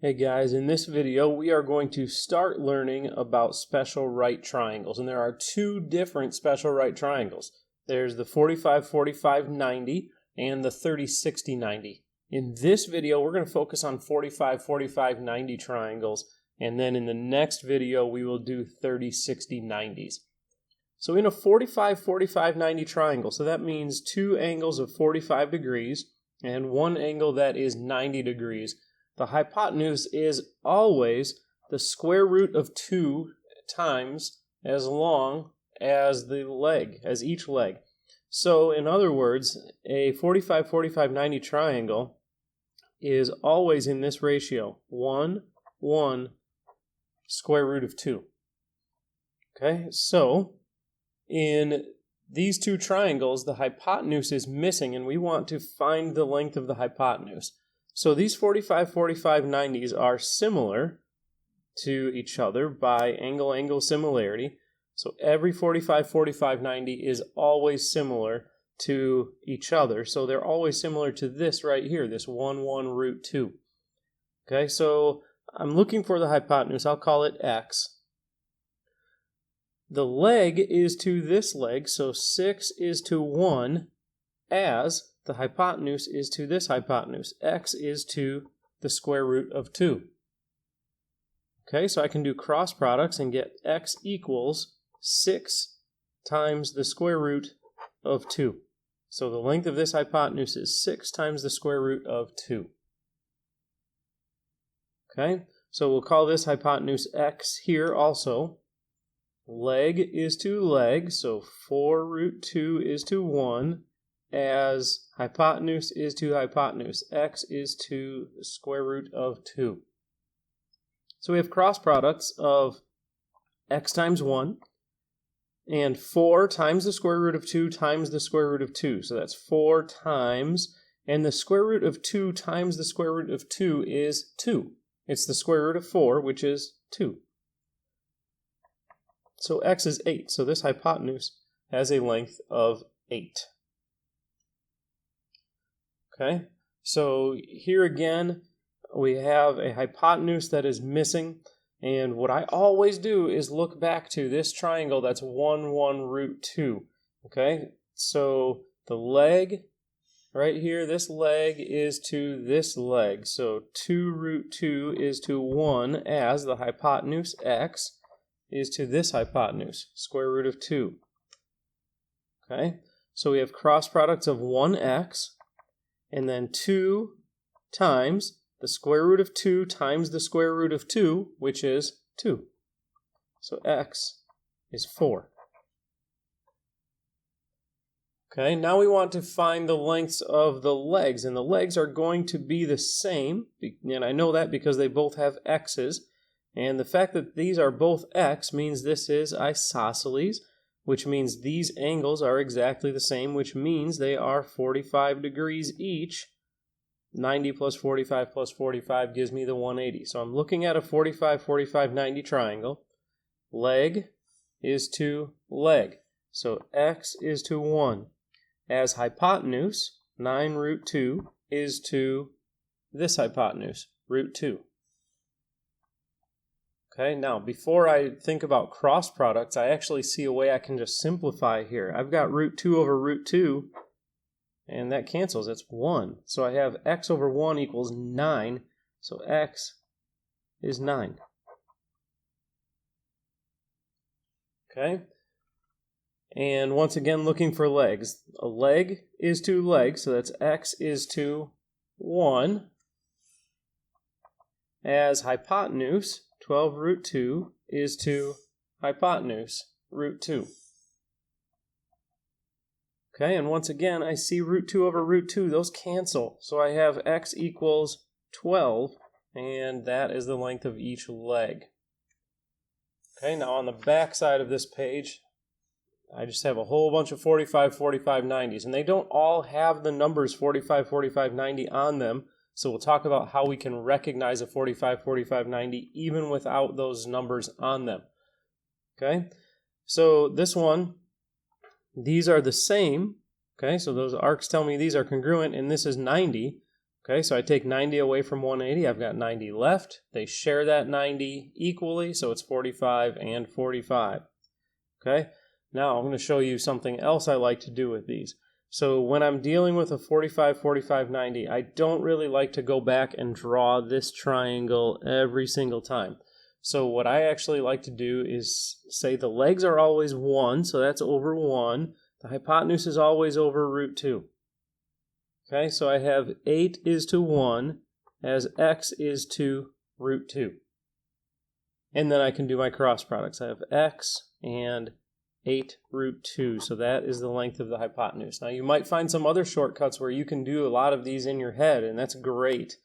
Hey guys, in this video we are going to start learning about special right triangles, and there are two different special right triangles. There's the 45-45-90 and the 30-60-90. In this video we're going to focus on 45-45-90 triangles, and then in the next video we will do 30-60-90s. So in a 45-45-90 triangle, so that means two angles of 45 degrees and one angle that is 90 degrees. The hypotenuse is always the square root of 2 times as long as the leg, as each leg. So in other words, a 45-45-90 triangle is always in this ratio, 1, 1, square root of 2. Okay, so in these two triangles, the hypotenuse is missing, and we want to find the length of the hypotenuse. So these 45-45-90s are similar to each other by angle-angle similarity. So every 45-45-90 is always similar to each other. So they're always similar to this right here, this 1, 1, root 2. Okay, so I'm looking for the hypotenuse. I'll call it x. The leg is to this leg, so 6 is to 1 as the hypotenuse is to this hypotenuse. X is to the square root of 2. Okay, so I can do cross products and get x equals 6 times the square root of 2. So the length of this hypotenuse is 6 times the square root of 2. Okay, so we'll call this hypotenuse x here also. Leg is to leg, so 4 root 2 is to 1. As hypotenuse is to hypotenuse, x is to the square root of 2. So we have cross products of x times 1 and 4 times the square root of 2 times the square root of 2. So that's 4 times, and the square root of 2 times the square root of 2 is 2. It's the square root of 4, which is 2. So x is 8. So this hypotenuse has a length of 8. Okay, so here again we have a hypotenuse that is missing, and what I always do is look back to this triangle that's 1, 1, root 2. Okay, so the leg right here, this leg is to this leg, so 2 root 2 is to 1 as the hypotenuse x is to this hypotenuse, square root of 2. Okay, so we have cross products of 1x, and then 2 times the square root of 2 times the square root of 2, which is 2. So x is 4. Okay, now we want to find the lengths of the legs, and the legs are going to be the same, and I know that because they both have x's, and the fact that these are both x means this is isosceles, which means these angles are exactly the same, which means they are 45 degrees each. 90 plus 45 plus 45 gives me the 180. So I'm looking at a 45-45-90 triangle. Leg is to leg, so x is to 1. As hypotenuse, 9 root 2 is to this hypotenuse, root 2. Okay, now before I think about cross products, I actually see a way I can just simplify here. I've got root 2 over root 2, and that cancels. It's 1. So I have x over 1 equals 9, so x is 9. Okay, and once again looking for legs. A leg is to leg, so that's x is to 1. As hypotenuse, 12 root 2 is to hypotenuse, root 2. Okay, and once again, I see root 2 over root 2. Those cancel. So I have x equals 12, and that is the length of each leg. Okay, now on the back side of this page, I just have a whole bunch of 45-45-90s, and they don't all have the numbers 45-45-90 on them. So we'll talk about how we can recognize a 45-45-90 even without those numbers on them. Okay, so this one, these are the same. Okay, so those arcs tell me these are congruent, and this is 90. Okay, so I take 90 away from 180. I've got 90 left. They share that 90 equally, so it's 45 and 45. Okay, now I'm going to show you something else I like to do with these. So when I'm dealing with a 45, 45, 90, I don't really like to go back and draw this triangle every single time. So what I actually like to do is say the legs are always 1, so that's over 1. The hypotenuse is always over root 2. Okay, so I have 8 is to 1 as x is to root 2. And then I can do my cross products. I have x and 8 root 2. So that is the length of the hypotenuse. Now you might find some other shortcuts where you can do a lot of these in your head, and that's great.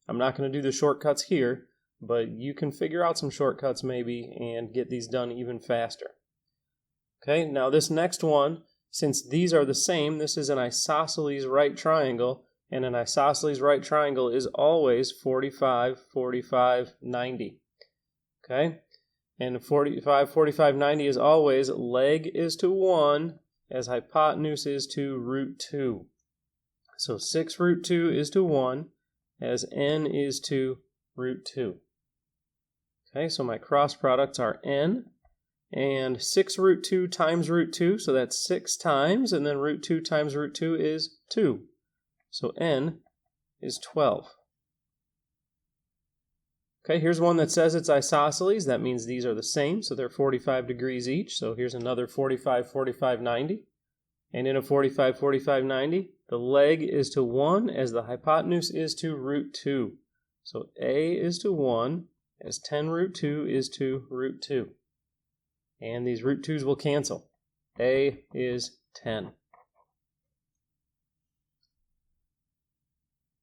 I'm not going to do the shortcuts here, but you can figure out some shortcuts maybe and get these done even faster. Okay, now this next one, since these are the same, this is an isosceles right triangle, and an isosceles right triangle is always 45, 45, 90. Okay, and 45, 45, 90 is always leg is to 1 as hypotenuse is to root 2. So 6 root 2 is to 1 as n is to root 2. Okay, so my cross products are n. And 6 root 2 times root 2, so that's 6 times, and then root 2 times root 2 is 2. So n is 12. Okay, here's one that says it's isosceles. That means these are the same, so they're 45 degrees each. So here's another 45, 45, 90. And in a 45, 45, 90, the leg is to 1 as the hypotenuse is to root 2. So a is to 1 as 10 root 2 is to root 2. And these root 2's will cancel. A is 10.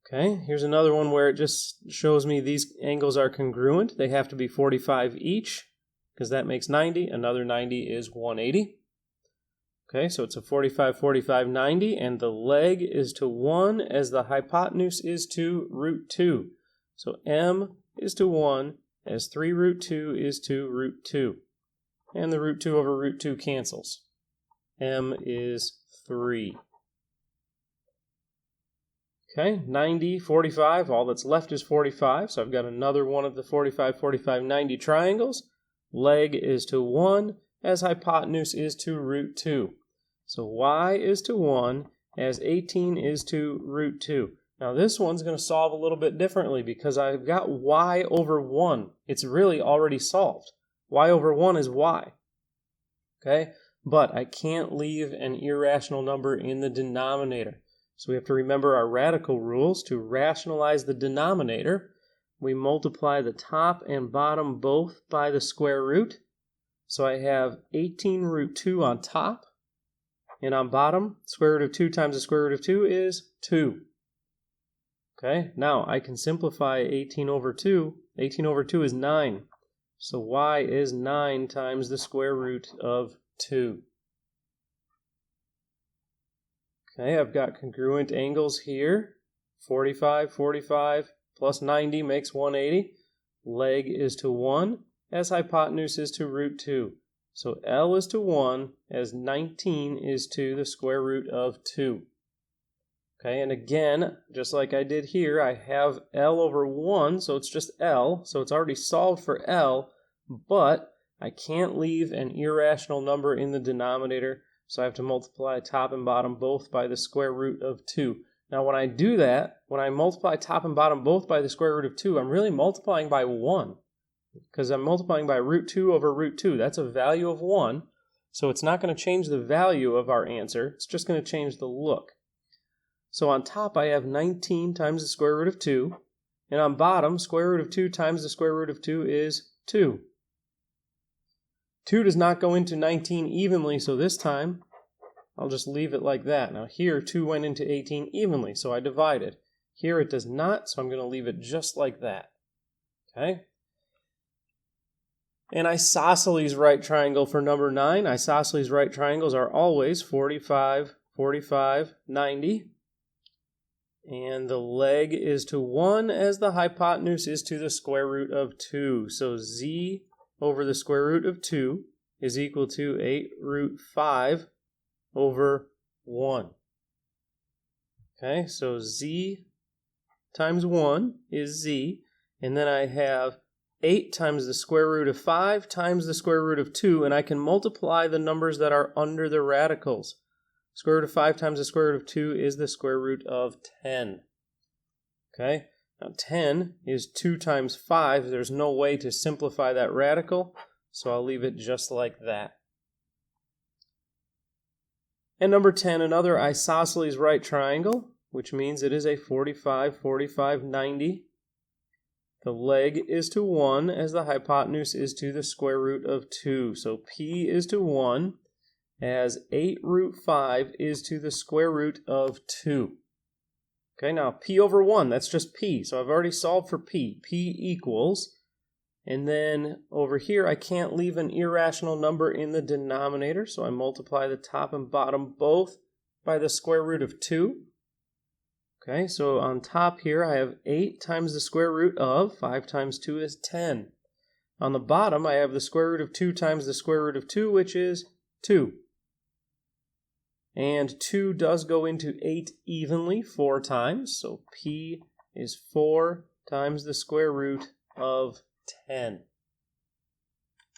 Okay, here's another one where it just shows me these angles are congruent. They have to be 45 each, because that makes 90. Another 90 is 180. Okay, so it's a 45, 45, 90, and the leg is to 1 as the hypotenuse is to root 2. So m is to 1 as 3 root 2 is to root 2. And the root 2 over root 2 cancels. M is 3. Okay, 90, 45, all that's left is 45, so I've got another one of the 45, 45, 90 triangles. Leg is to 1 as hypotenuse is to root 2. So y is to 1 as 18 is to root 2. Now this one's going to solve a little bit differently because I've got y over 1. It's really already solved. Y over 1 is y. Okay, but I can't leave an irrational number in the denominator. So we have to remember our radical rules. To rationalize the denominator, we multiply the top and bottom both by the square root. So I have 18 root 2 on top, and on bottom, square root of 2 times the square root of 2 is 2. Okay, now I can simplify 18 over 2. 18 over 2 is 9. So y is 9 times the square root of 2. Okay, I've got congruent angles here. 45, 45 plus 90 makes 180. Leg is to 1 as hypotenuse is to root 2. So L is to 1 as 19 is to the square root of 2. Okay, and again, just like I did here, I have L over 1, so it's just L. So it's already solved for L, but I can't leave an irrational number in the denominator, so I have to multiply top and bottom both by the square root of 2. Now when I do that, when I multiply top and bottom both by the square root of 2, I'm really multiplying by 1, because I'm multiplying by root 2 over root 2. That's a value of 1, so it's not going to change the value of our answer. It's just going to change the look. So on top I have 19 times the square root of 2, and on bottom, square root of 2 times the square root of 2 is 2. 2 does not go into 19 evenly, so this time I'll just leave it like that. Now here 2 went into 18 evenly, so I divided. Here it does not, so I'm going to leave it just like that. Okay? An isosceles right triangle for number 9. Isosceles right triangles are always 45, 45, 90. And the leg is to 1 as the hypotenuse is to the square root of 2. So z over the square root of 2 is equal to 8 root 5 over 1. Okay, so z times 1 is z, and then I have 8 times the square root of 5 times the square root of 2, and I can multiply the numbers that are under the radicals. Square root of 5 times the square root of 2 is the square root of 10. Okay, now 10 is 2 times 5. There's no way to simplify that radical, so I'll leave it just like that. And number 10, another isosceles right triangle, which means it is a 45, 45, 90. The leg is to 1 as the hypotenuse is to the square root of 2. So P is to 1 as 8 root 5 is to the square root of 2. Okay, now P over 1, that's just P. So I've already solved for P. P equals, and then over here I can't leave an irrational number in the denominator, so I multiply the top and bottom both by the square root of 2. Okay, so on top here I have 8 times the square root of 5 times 2 is 10. On the bottom I have the square root of 2 times the square root of 2, which is 2. And 2 does go into 8 evenly 4 times, so P is 4 times the square root of 10.